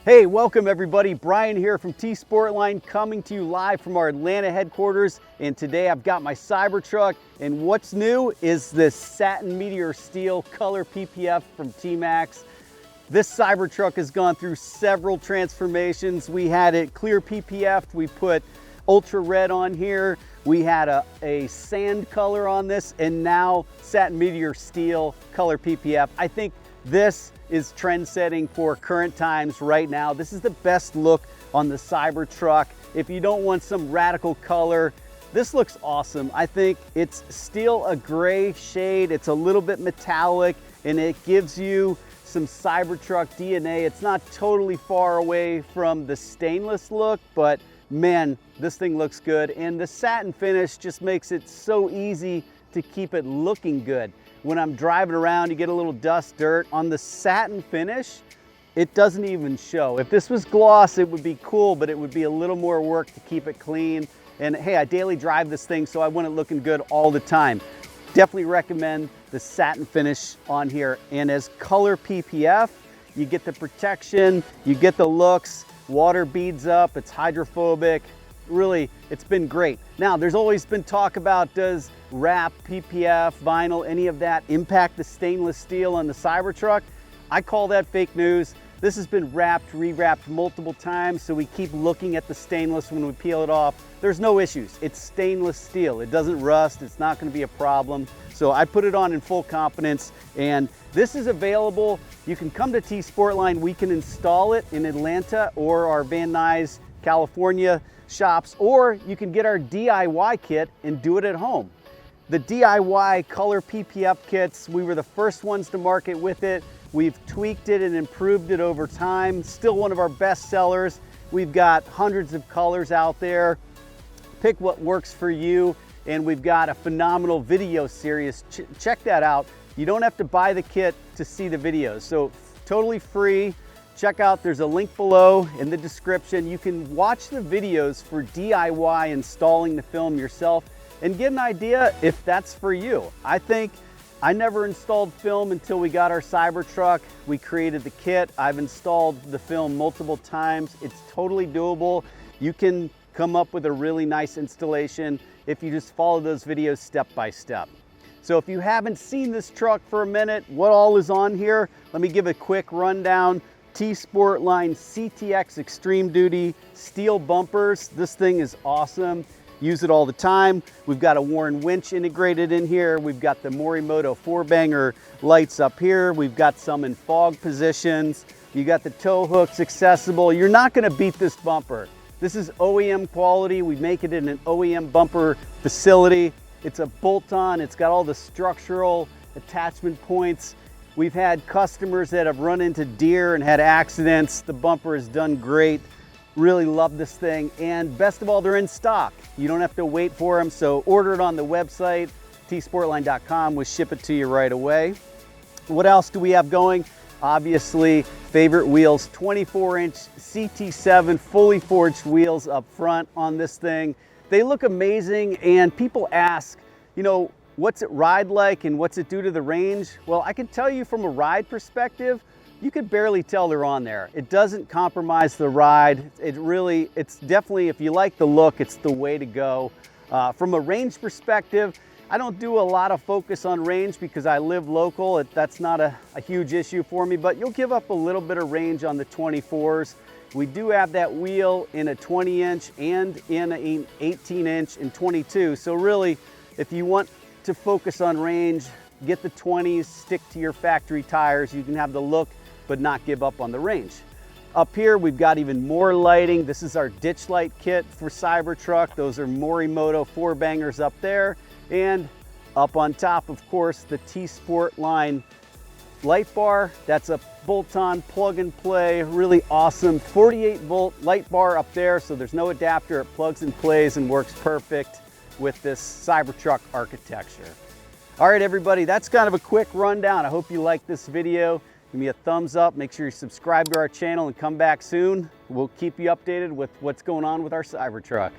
Hey, welcome everybody. Brian here from TSportline, coming to you live from our Atlanta headquarters. And today I've got my Cybertruck, and what's new is this Satin Meteor Steel Color PPF from TMaxx. This Cybertruck has gone through several transformations. We had it clear PPF, we put ultra red on here, we had a sand color on this, and now Satin Meteor Steel Color PPF. I think this is trend setting for current times right now. This is the best look on the Cybertruck. If you don't want some radical color, this looks awesome. I think it's still a gray shade. It's a little bit metallic and it gives you some Cybertruck DNA. It's not totally far away from the stainless look, but man, this thing looks good. And the satin finish just makes it so easy to keep it looking good. When I'm driving around, you get a little dust, dirt. On the satin finish, it doesn't even show. If this was gloss, it would be cool, but it would be a little more work to keep it clean. And hey, I daily drive this thing, so I want it looking good all the time. Definitely recommend the satin finish on here. And as color PPF, you get the protection, you get the looks, water beads up, it's hydrophobic. Really, it's been great. Now, there's always been talk about does wrap, PPF, vinyl, any of that impact the stainless steel on the Cybertruck? I call that fake news. This has been wrapped, rewrapped multiple times, so we keep looking at the stainless when we peel it off. There's no issues. It's stainless steel. It doesn't rust. It's not going to be a problem. So I put it on in full confidence, and this is available. You can come to TSportline. We can install it in Atlanta or our Van Nuys, California shops, or you can get our DIY kit and do it at home. The DIY color PPF kits, we were the first ones to market with it. We've tweaked it and improved it over time. Still one of our best sellers. We've got hundreds of colors out there. Pick what works for you. And we've got a phenomenal video series. Check that out. You don't have to buy the kit to see the videos. So totally free. Check out, there's a link below in the description. You can watch the videos for DIY installing the film yourself and get an idea if that's for you. I think I never installed film until we got our Cybertruck. We created the kit. I've installed the film multiple times. It's totally doable. You can come up with a really nice installation if you just follow those videos step by step. So if you haven't seen this truck for a minute, what all is on here? Let me give a quick rundown. TSportline CTX Extreme Duty steel bumpers. This thing is awesome. Use it all the time. We've got a Warren winch integrated in here. We've got the Morimoto 4-banger lights up here. We've got some in fog positions. You got the tow hooks accessible. You're not gonna beat this bumper. This is OEM quality. We make it in an OEM bumper facility. It's a bolt-on. It's got all the structural attachment points. We've had customers that have run into deer and had accidents. The bumper has done great. Really love this thing. And best of all, they're in stock. You don't have to wait for them. So order it on the website, tsportline.com. We'll ship it to you right away. What else do we have going? Obviously, favorite wheels, 24-inch CT7 fully forged wheels up front on this thing. They look amazing, and people ask, you know, what's it ride like and what's it do to the range? Well, I can tell you from a ride perspective, you could barely tell they're on there. It doesn't compromise the ride. It's definitely, if you like the look, it's the way to go. From a range perspective, I don't do a lot of focus on range because I live local. That's not a huge issue for me, but you'll give up a little bit of range on the 24s. We do have that wheel in a 20-inch and in an 18-inch and 22. So really, if you want to focus on range, get the 20s, stick to your factory tires. You can have the look, but not give up on the range. Up here, we've got even more lighting. This is our ditch light kit for Cybertruck. Those are Morimoto 4-bangers up there. And up on top, of course, the TSportline light bar. That's a bolt-on plug and play, really awesome 48-volt light bar up there. So there's no adapter. It plugs and plays and works perfect with this Cybertruck architecture. All right, everybody, that's kind of a quick rundown. I hope you liked this video. Give me a thumbs up. Make sure you subscribe to our channel and come back soon. We'll keep you updated with what's going on with our Cybertruck.